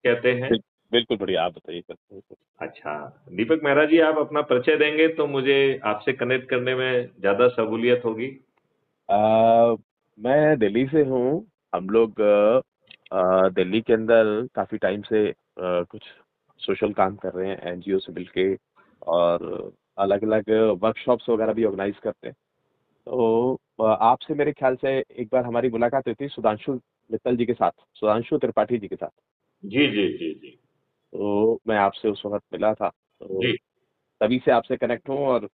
कहते हैं। बिल्कुल बढ़िया, आप बताइए सर। अच्छा, दीपक मेहरा जी, आप अपना परिचय देंगे तो मुझे आपसे कनेक्ट करने में ज़्यादा सहूलियत होगी। मैं दिल्ली से हूँ। हम लोग दिल्ली के अंदर काफ़ी टाइम से कुछ सोशल काम कर रहे हैं, एनजीओ से मिलके, और अलग अलग वर्कशॉप्स वगैरह भी ऑर्गेनाइज करते हैं। तो आपसे मेरे ख्याल से एक बार हमारी मुलाकात हुई थी सुधांशु मित्तल जी के साथ, सुधांशु त्रिपाठी जी के साथ। जी, जी, जी, जी। तो मैं आपसे उस वक्त मिला था, तो जी। तभी से आपसे कनेक्ट हूँ। और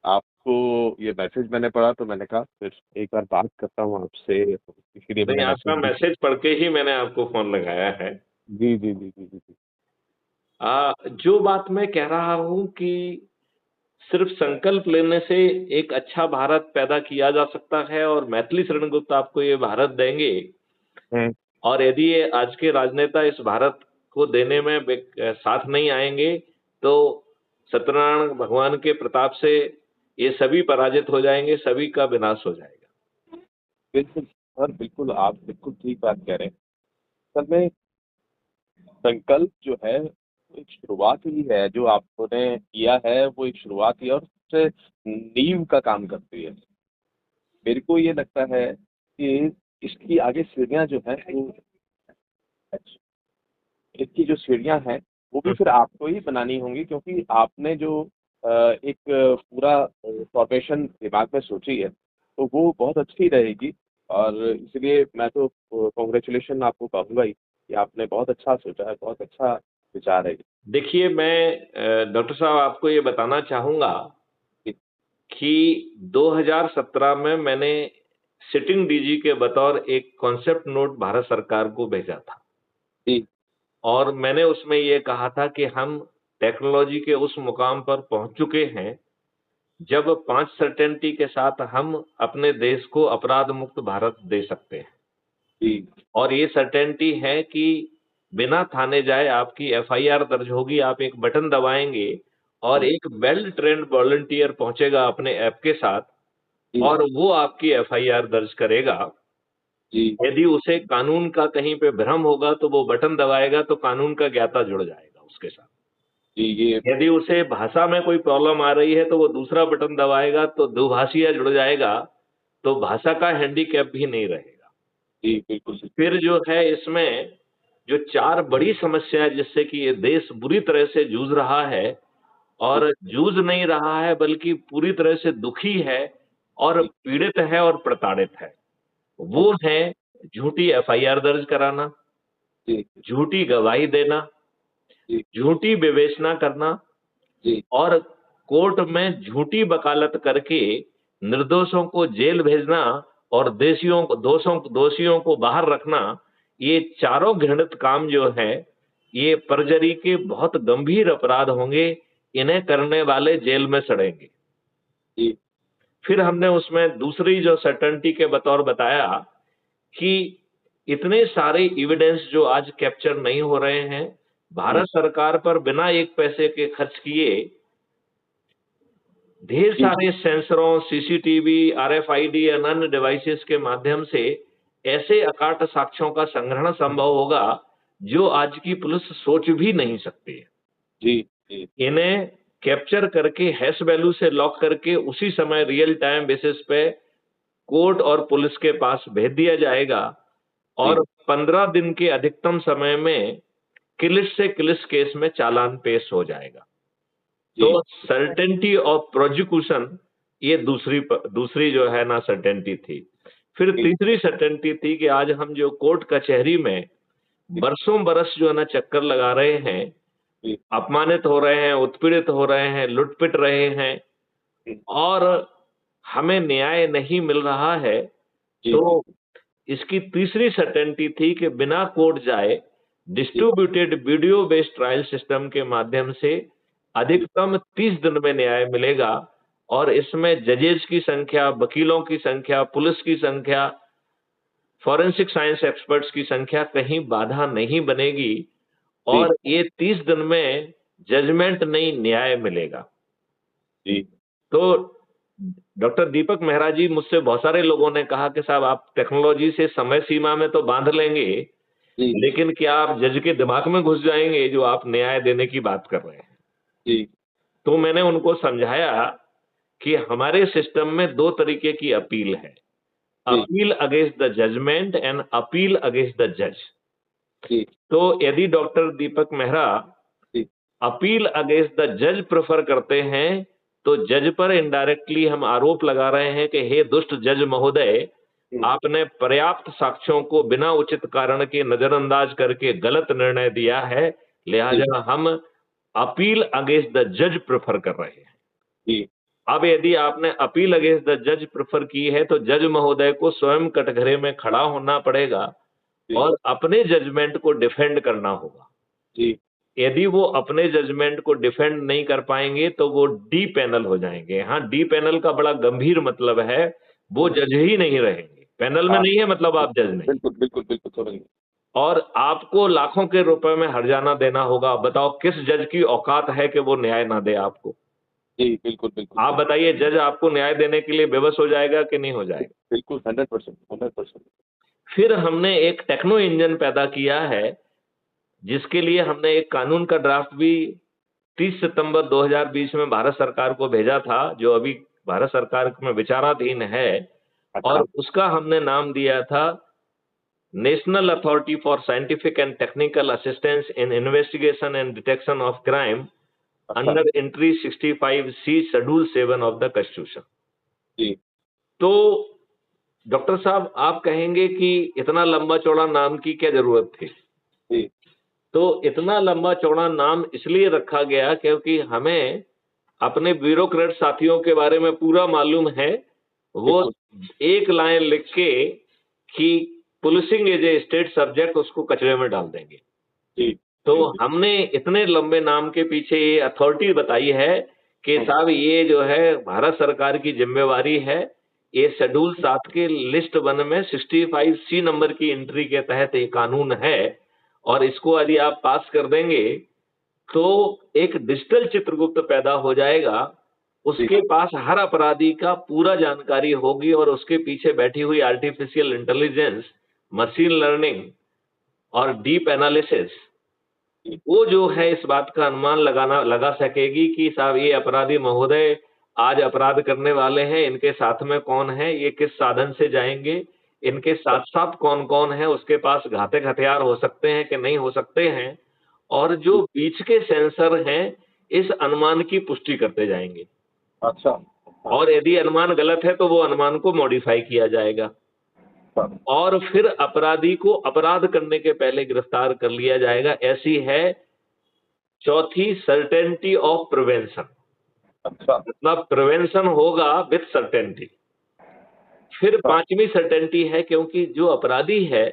आपको ये मैसेज मैंने पढ़ा तो मैंने कहा फिर एक बार बात करता हूँ आपसे, इसीलिए नहीं, मैंने आपका मैसेज भी किया। मैसेज पढ़ के ही मैंने आपको फ़ोन लगाया है। जी जी जी जी जी जी। जो बात मैं कह रहा हूँ कि सिर्फ संकल्प लेने से एक अच्छा भारत पैदा किया जा सकता है और मैथिली शरण गुप्त आपको ये भारत देंगे। हम्म। और यदि ये आज के राजनेता इस भारत को देने में साथ नहीं आएंगे, तो सत्यनारायण भगवान के प्रताप से ये सभी पराजित हो जाएंगे, सभी का विनाश हो जाएगा। बिल्कुल सर, बिल्कुल आप बिल्कुल ठीक बात कह रहे हैं। सर में संकल्प जो है वो एक शुरुआत ही है, जो आपने किया है वो एक शुरुआत ही है, और सबसे नींव का काम करती है। मेरे को ये लगता है कि इसकी आगे सीढ़ियां जो है वो, इसकी जो सीढ़ियां हैं वो भी हम्म। फिर आपको ही बनानी होंगी, क्योंकि आपने जो एक पूरा फॉर्मेशन दिमाग में सोची है तो वो बहुत अच्छी रहेगी। और इसलिए मैं तो कॉन्ग्रेचुलेशन आपको कहूंगा ही कि आपने बहुत अच्छा सोचा है, बहुत अच्छा विचार है ये। देखिए, मैं डॉक्टर साहब आपको ये बताना चाहूंगा कि 2017 में मैंने सिटिंग डीजी के बतौर एक कॉन्सेप्ट नोट भारत सरकार को भेजा था। जी और मैंने उसमें ये कहा था कि हम टेक्नोलॉजी के उस मुकाम पर पहुंच चुके हैं, जब 5 सर्टेनिटी के साथ हम अपने देश को अपराध मुक्त भारत दे सकते हैं। जी और ये सर्टेनिटी है कि बिना थाने जाए आपकी एफआईआर दर्ज होगी, आप एक बटन दबाएंगे और जी एक वेल ट्रेन्ड वॉलंटियर पहुंचेगा अपने ऐप के साथ जी और वो आपकी एफआईआर दर्ज करेगा। जी यदि उसे कानून का कहीं पे भ्रम होगा तो वो बटन दबाएगा तो कानून का ज्ञाता जुड़ जाएगा उसके साथ। जी। ये यदि उसे भाषा में कोई प्रॉब्लम आ रही है तो वो दूसरा बटन दबाएगा तो दुभाषिया जुड़ जाएगा, तो भाषा का हैंडीकैप भी नहीं रहेगा। जी बिल्कुल फिर जो है इसमें जो 4 बड़ी समस्याएं जिससे कि ये देश बुरी तरह से जूझ रहा है जी और जूझ नहीं रहा है बल्कि पूरी तरह से दुखी है और जी पीड़ित है और प्रताड़ित है। जी वो है झूठी एफआईआर दर्ज कराना, जी झूठी गवाही देना, जी झूठी विवेचना करना जी और कोर्ट में झूठी वकालत करके निर्दोषों को जेल भेजना और दोषियों को बाहर रखना, ये चारों घृणित काम जो है, ये परजरी के बहुत गंभीर अपराध होंगे, इन्हें करने वाले जेल में सड़ेंगे। जी फिर हमने उसमें दूसरी जो सर्टेनिटी के बतौर बताया कि इतने सारे एविडेंस जो आज कैप्चर नहीं हो रहे हैं, हम्म, भारत सरकार पर बिना एक पैसे के खर्च किए ढेर जी सारे सेंसरों, सीसीटीवी, आरएफआईडी या अन्य डिवाइसेस के माध्यम से ऐसे अकाट साक्ष्यों का संग्रहण संभव होगा, जो आज की पुलिस सोच भी नहीं सकती है। जी जी इन्हें कैप्चर करके हैश वैल्यू से लॉक करके उसी समय रियल टाइम बेसिस पे कोर्ट और पुलिस के पास भेज दिया जाएगा जी और 15 दिन के अधिकतम समय में क्लिश से क्लिश केस में चालान पेश हो जाएगा। तो जी सर्टेनिटी ऑफ प्रोसिक्यूशन, ये दूसरी जो है ना सर्टेनिटी थी। फिर जी तीसरी सर्टेनिटी थी कि आज हम जो कोर्ट कचहरी में बरसों बरस जो है ना चक्कर लगा रहे हैं, जी अपमानित हो रहे हैं, उत्पीड़ित हो रहे हैं, लुट-पिट रहे हैं जी और हमें न्याय नहीं मिल रहा है, जी तो इसकी तीसरी सर्टेनिटी थी कि बिना कोर्ट जाए जी distributed video based trial system के माध्यम से जी अधिकतम 30 दिन में न्याय मिलेगा और इसमें जजेस की संख्या, वकीलों की संख्या, पुलिस की संख्या, फॉरेंसिक साइंस एक्सपर्ट्स की संख्या कहीं बाधा नहीं बनेगी जी और ये 30 दिन में जजमेंट नहीं न्याय मिलेगा। जी तो डॉक्टर दीपक मेहरा जी, मुझसे बहुत सारे लोगों ने कहा कि साहब आप टेक्नोलॉजी से समय सीमा में तो बांध लेंगे, जी लेकिन क्या आप जज के दिमाग में घुस जाएंगे जो आप न्याय देने की बात कर रहे हैं? जी तो मैंने उनको समझाया कि हमारे सिस्टम में दो तरीके की अपील है, जी appeal against the judgment and appeal against the जज। जी तो यदि doctor Deepak Mehra ji appeal against the जज प्रेफर करते हैं, तो जज पर इनडायरेक्टली हम आरोप लगा रहे हैं कि हे दुष्ट जज महोदय, हम्म, आपने पर्याप्त साक्ष्यों को बिना उचित कारण के नजरअंदाज करके गलत निर्णय दिया है, जी लिहाजा हम अपील अगेंस्ट द जज प्रेफर कर रहे हैं। जी अब यदि आपने अपील अगेंस्ट द जज प्रेफर की है, तो जज महोदय को स्वयं कटघरे में खड़ा होना पड़ेगा जी और अपने जजमेंट को डिफेंड करना होगा। जी यदि वो अपने जजमेंट को डिफेंड नहीं कर पाएंगे तो वो डी पैनल हो जाएंगे। हाँ, डी पैनल का बड़ा गंभीर मतलब है, वो हम्म, जज ही नहीं रहेंगे। पैनल में हाँ नहीं है मतलब आप जज नहीं। बिल्कुल बिल्कुल बिल्कुल समझ गए। और आपको लाखों के रुपए में हर्जाना देना होगा। बताओ किस जज की औकात है कि वो न्याय ना दे आपको? जी बिल्कुल बिल्कुल आप बताइए, जज आपको न्याय देने के लिए बेबस हो जाएगा कि नहीं हो जाएगा? बिल्कुल 100%, 100%। फिर हमने एक टेक्नो इंजन पैदा किया है, जिसके लिए हमने एक कानून का ड्राफ्ट भी 30 सितंबर 2020 में भारत सरकार को भेजा था, जो अभी भारत सरकार में विचाराधीन है, अच्छा। और उसका हमने नाम दिया था national authority for scientific and technical assistance in investigation and detection of crime अच्छा। Under entry 65C schedule 7 of the constitution. जी तो डॉक्टर साहब, आप कहेंगे कि इतना लंबा चौड़ा नाम की क्या जरूरत थी? जी तो इतना लंबा चौड़ा नाम इसलिए रखा गया क्योंकि हमें अपने ब्यूरोक्रेट साथियों के बारे में पूरा मालूम है। वो बिल्कुल। एक लाइन लिख के कि policing as a state subject उसको कचरे में डाल देंगे। जी तो जी जी। हमने इतने लंबे नाम के पीछे ये अथॉरिटी बताई है कि हम्म, साहब ये जो है भारत सरकार की जिम्मेवारी है। ये शेड्यूल 7 के लिस्ट 1 में 65C नंबर की एंट्री के तहत ये कानून है, और इसको यदि आप पास कर देंगे तो एक डिजिटल चित्रगुप्त पैदा हो जाएगा। जी उसके पास हर अपराधी का पूरा जानकारी होगी और उसके पीछे बैठी हुई आर्टिफिशियल इंटेलिजेंस, मशीन लर्निंग और डीप एनालिसिस, जी। वो जो है इस बात का अनुमान लगा सकेगी कि साहब ये अपराधी महोदय आज अपराध करने वाले हैं, इनके साथ में कौन है, ये किस साधन से जाएंगे, इनके साथ साथ कौन कौन है, उसके पास घातक हथियार हो सकते हैं कि नहीं हो सकते हैं, और जो जी, बीच के सेंसर हैं इस अनुमान की पुष्टि करते जाएंगे। अच्छा। हाँ। और यदि अनुमान गलत है तो वो अनुमान को मॉडिफाई किया जाएगा हाँ, और फिर अपराधी को अपराध करने के पहले गिरफ्तार कर लिया जाएगा। ऐसी है चौथी सर्टेनिटी ऑफ प्रिवेंशन। अच्छा। मतलब प्रिवेंशन होगा विथ सर्टेनिटी। फिर अच्छा। पांचवी सर्टेनिटी है, क्योंकि जो अपराधी है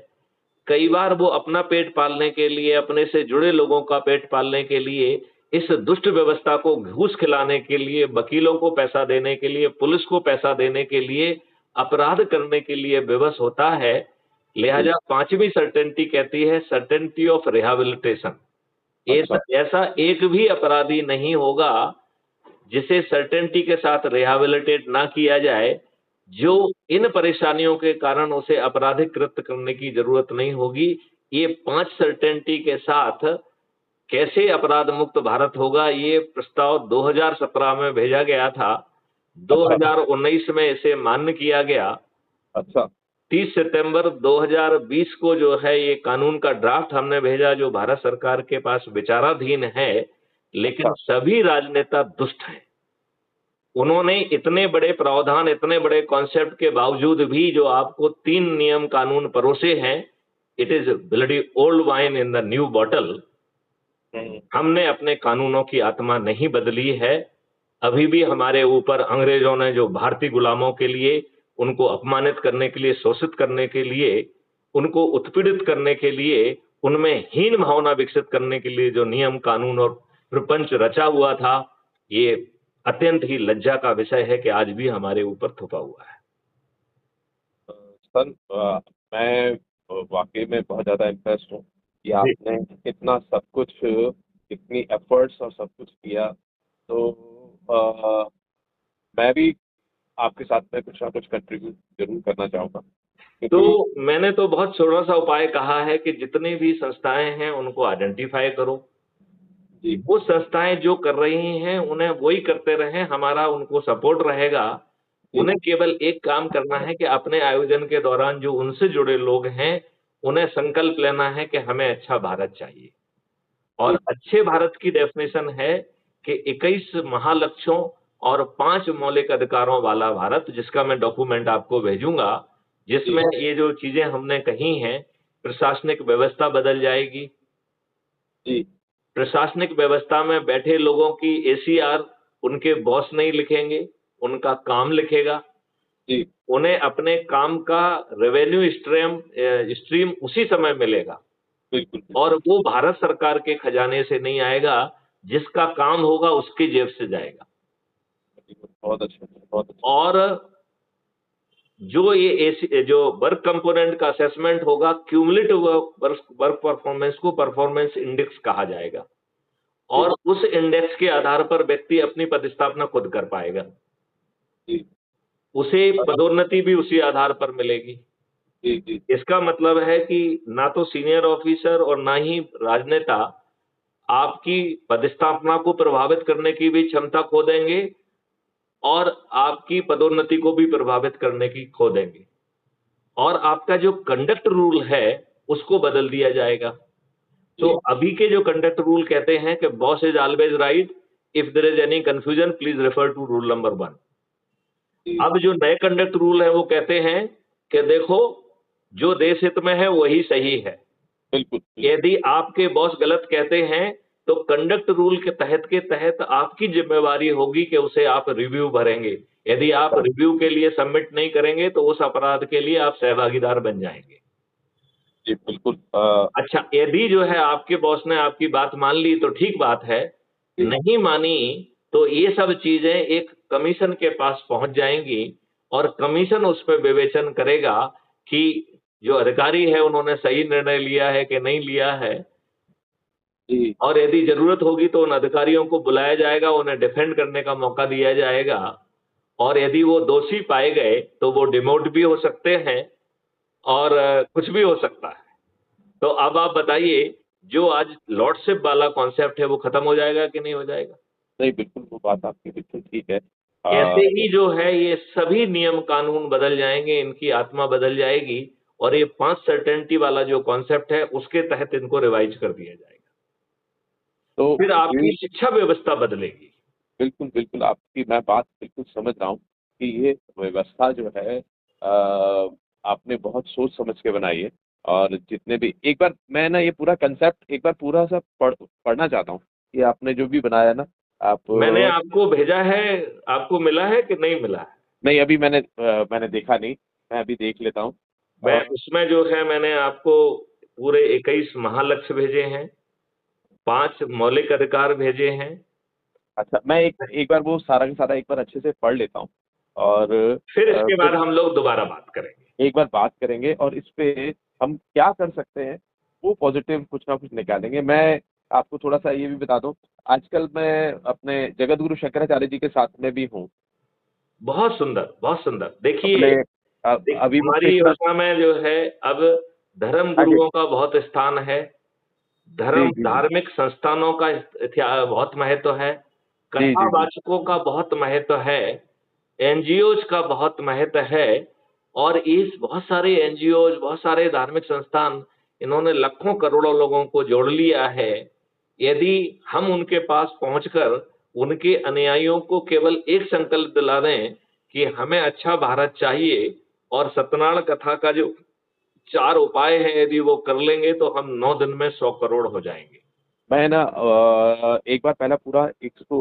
कई बार वो अपना पेट पालने के लिए, अपने से जुड़े लोगों का पेट पालने के लिए, इस दुष्ट व्यवस्था को घूस खिलाने के लिए, वकीलों को पैसा देने के लिए, पुलिस को पैसा देने के लिए, अपराध करने के लिए विवश होता है। जी। लिहाजा पांचवी सर्टेनिटी कहती है सर्टेनिटी ऑफ रिहैबिलिटेशन। अच्छा। ऐसा एक भी अपराधी नहीं होगा जिसे सर्टेनिटी के साथ रिहैबिलिटेट ना किया जाए, जो इन परेशानियों के कारण उसे आपराधिक कृत्य करने की जरूरत नहीं होगी। ये 5 सर्टेनिटी के साथ कैसे अपराध मुक्त भारत होगा, ये प्रस्ताव 2017 में भेजा गया था। अच्छा। 2019 में इसे मान्य किया गया। अच्छा। 30 सितंबर 2020 को जो है ये कानून का ड्राफ्ट हमने भेजा, जो भारत सरकार के पास विचाराधीन है। लेकिन अच्छा। सभी राजनेता दुष्ट हैं। उन्होंने इतने बड़े प्रावधान, इतने बड़े कॉन्सेप्ट के बावजूद भी जो आपको 3 नियम कानून परोसे हैं, it is bloody old wine in the new bottle. Hmm, हमने अपने कानूनों की आत्मा नहीं बदली है। अभी भी हमारे ऊपर अंग्रेजों ने जो भारतीय गुलामों के लिए, उनको अपमानित करने के लिए, शोषित करने के लिए, उनको उत्पीड़ित करने के लिए, उनमें हीन भावना विकसित करने के लिए जो नियम कानून और प्रपंच रचा हुआ था, ये अत्यंत ही लज्जा का विषय है कि आज भी हमारे ऊपर थुपा हुआ है। सर, मैं वाकई में बहुत ज़्यादा इम्प्रेस्ड हूँ कि जी। आपने इतना सब कुछ, इतनी एफर्ट्स और सब कुछ किया। तो मैं भी आपके साथ में कुछ ना कुछ कंट्रीब्यूट जरूर करना चाहूँगा तो बिल्कुल। मैंने तो बहुत छोटा सा उपाय कहा है कि जितनी भी संस्थाएं हैं उनको आइडेंटिफाई करो, जी, वो संस्थाएं जो कर रही हैं उन्हें वही करते रहें, हमारा उनको सपोर्ट रहेगा। जी, उन्हें केवल एक काम करना है कि अपने आयोजन के दौरान जो उनसे जुड़े लोग हैं, उन्हें संकल्प लेना है कि हमें अच्छा भारत चाहिए। और जी, अच्छे भारत की डेफिनेशन है कि 21 महालक्ष्यों और 5 मौलिक अधिकारों वाला भारत, जिसका मैं डॉक्यूमेंट आपको भेजूँगा, जी, जिसमें ये जो चीज़ें हमने कही हैं, प्रशासनिक व्यवस्था बदल जाएगी। जी, प्रशासनिक व्यवस्था में बैठे लोगों की एसीआर उनके बॉस नहीं लिखेंगे, उनका काम लिखेगा। जी, उन्हें अपने काम का रेवेन्यू स्ट्रीम उसी समय मिलेगा बिल्कुल, बिल्कुल, और वो भारत सरकार के खजाने से नहीं आएगा, जिसका काम होगा उसकी जेब से जाएगा। बिल्कुल, बहुत अच्छा, बहुत अच्छा। और जो ये जो वर्क कंपोनेंट का असेसमेंट होगा, क्यूमुलेटिव वर्क वर्क परफॉर्मेंस को परफॉर्मेंस इंडेक्स कहा जाएगा जी, और उस इंडेक्स के आधार पर व्यक्ति अपनी पदस्थापना खुद कर पाएगा। जी, उसे पदोन्नति भी उसी आधार पर मिलेगी। जी, जी, इसका मतलब है कि ना तो सीनियर ऑफिसर और ना ही राजनेता आपकी पदस्थापना को प्रभावित करने की भी क्षमता खो देंगे और आपकी पदोन्नति को भी प्रभावित करने की खो देंगे। और आपका जो कंडक्ट रूल है, उसको बदल दिया जाएगा। तो जी, अभी के जो कंडक्ट रूल कहते हैं कि boss is always right, if there is any confusion please refer to rule number 1। जी, अब जो नए कंडक्ट रूल हैं, वो कहते हैं कि देखो, जो देश हित में है, वही सही है। बिल्कुल, बिल्कुल, यदि आपके बॉस गलत कहते हैं, तो कंडक्ट रूल के तहत आपकी ज़िम्मेवारी होगी कि उसे आप रिव्यू भरेंगे। यदि आप रिव्यू के लिए सबमिट नहीं करेंगे, तो उस अपराध के लिए आप सहभागीदार बन जाएँगे। जी, बिल्कुल अच्छा, यदि जो है आपके बॉस ने आपकी बात मान ली तो ठीक बात है, जी, नहीं मानी तो ये सब चीज़ें एक कमीशन के पास पहुँच जाएँगी और कमीशन उस पे विवेचन करेगा कि जो अधिकारी है उन्होंने सही निर्णय लिया है कि नहीं लिया है। जी, और यदि ज़रूरत होगी तो उन अधिकारियों को बुलाया जाएगा, उन्हें डिफेंड करने का मौका दिया जाएगा और यदि वो दोषी पाए गए, तो वो डिमोट भी हो सकते हैं और कुछ भी हो सकता है। तो अब आप बताइए, जो आज लॉर्डशिप वाला कॉन्सेप्ट है, वो खत्म हो जाएगा कि नहीं हो जाएगा? नहीं, बिल्कुल, वो बात आपकी बिल्कुल ठीक है। ऐसे ही जो है ये सभी नियम कानून बदल जाएँगे, इनकी आत्मा बदल जाएगी और ये 5 सर्टेनिटी वाला जो कॉन्सेप्ट है, उसके तहत इनको रिवाइज़ कर दिया जाएगा। तो फिर आपकी ये शिक्षा व्यवस्था बदलेगी। बिल्कुल, बिल्कुल, आपकी मैं बात बिल्कुल समझ रहा हूँ कि ये व्यवस्था जो है आपने बहुत सोच समझ के बनाई है और जितने भी एक बार मैं ना ये पूरा कंसेप्ट एक बार पूरा-सा पढ़ना चाहता हूँ। ये आपने जो भी बनाया ना आप मैंने आपको भेजा है, आपको मिला है कि नहीं मिला है? नहीं अभी मैंने देखा नहीं, मैं अभी देख लेता हूँ। मैं अ, उसमें जो है मैंने आपको पूरे 21 महालक्ष्य भेजे हैं, 5 मौलिक अधिकार भेजे हैं। अच्छा मैं एक एक बार वो सारा का सारा एक बार अच्छे से पढ़ लेता हूँ और फिर इसके फिर बाद हम लोग दोबारा बात करेंगे। एक बार बात करेंगे और इस पे हम क्या कर सकते हैं, वो पॉज़िटिव कुछ ना कुछ निकालेंगे। मैं आपको थोड़ा-सा ये भी बता दूँ, आजकल मैं अपने जगत गुरु शंकराचार्य जी के साथ में भी हूँ। बहुत सुंदर, बहुत सुंदर। अपने देखिए, अभी वो हमारी कृष्ण भाषा में जो है अब धर्म हाँ जी। गुरुओं का बहुत स्थान है। जी, धर्म जी, जी। धार्मिक संस्थानों का बहुत महत्व है। जी, जी, जी। कथावाचकों का बहुत महत्व है। एनजीओज़ का बहुत महत्व है और इस बहुत सारे एनजीओज़, बहुत सारे धार्मिक संस्थान, इन्होंने लाखों करोड़ों लोगों को जोड़ लिया है। यदि हम उनके पास पहुँचकर उनके अनुयायियों को केवल एक संकल्प दिला दें कि हमें अच्छा भारत चाहिए और सत्यनारायण कथा का जो 4 उपाय हैं, यदि वो कर लेंगे तो हम 9 दिन में 100 करोड़ हो जाएँगे। मैं ना एक बार पहला पूरा इसको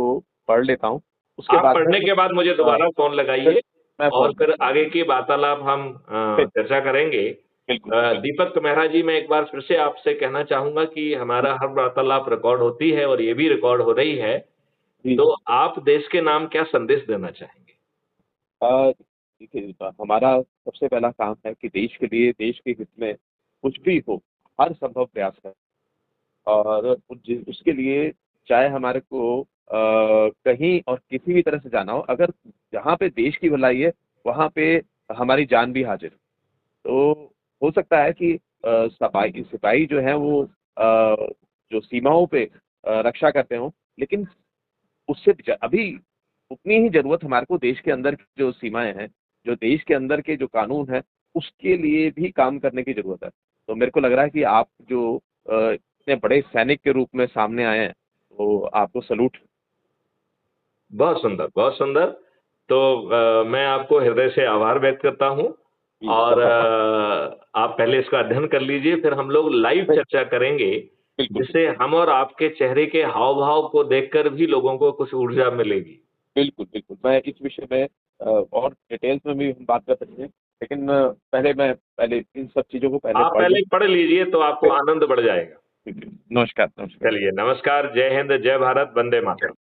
पढ़ लेता हूँ, उसके आप बाद में पढ़ने के बाद मुझे अ, दोबारा फ़ोन फिर लगाइए मैं और फ़ोन फिर करूँगा। आगे की वार्तालाप हम फिर चर्चा करेंगे। बिल्कुल, बिल्कुल। दीपक मेहरा जी, मैं एक बार फिर से आपसे कहना चाहूँगा कि हमारा हर वार्तालाप रिकॉर्ड होती है और ये भी रिकॉर्ड हो रही है। जी। तो आप देश के नाम क्या संदेश देना चाहेंगे? देखिए हमारा सबसे पहला काम है कि देश के लिए, देश के हित में कुछ भी हो, हर संभव प्रयास करें और उसके लिए चाहे हमारे को कहीं और किसी भी तरह से जाना हो, अगर जहाँ पे देश की भलाई है, वहाँ पे हमारी जान भी हाज़िर है। तो हो सकता है कि सिपाही सिपाही जो है वो जो सीमाओं पे रक्षा करते हों, लेकिन उससे अभी उतनी ही जरूरत हमारे को देश के अंदर की जो सीमाएं हैं, जो देश के अंदर के जो कानून है, उसके लिए भी काम करने की जरूरत है। तो मेरे को लग रहा है कि आप जो इतने बड़े सैनिक के रूप में सामने आए हैं, तो आपको सलूट। बहुत सुंदर, बहुत सुंदर। तो मैं आपको हृदय से आभार व्यक्त करता हूँ जी, और बहुत बहुत आप पहले इसका अध्ययन कर लीजिए, फिर हम लोग लाइव चर्चा करेंगे, बिल्कुल जिससे हम और आपके चेहरे के हाव-भाव को देखकर भी लोगों को कुछ ऊर्जा मिलेगी। बिल्कुल, बिल्कुल। मैं इस विषय में और डिटेल्स में भी हम बात कर सकते हैं, लेकिन पहले इन सब चीज़ों को पहले आप पढ़ लूँ। पहले पढ़ लीजिए तो आपको आनंद बढ़ जाएगा। नमस्कार, नमस्कार। चलिए, नमस्कार, जय हिंद, जय भारत, वंदे मातरम।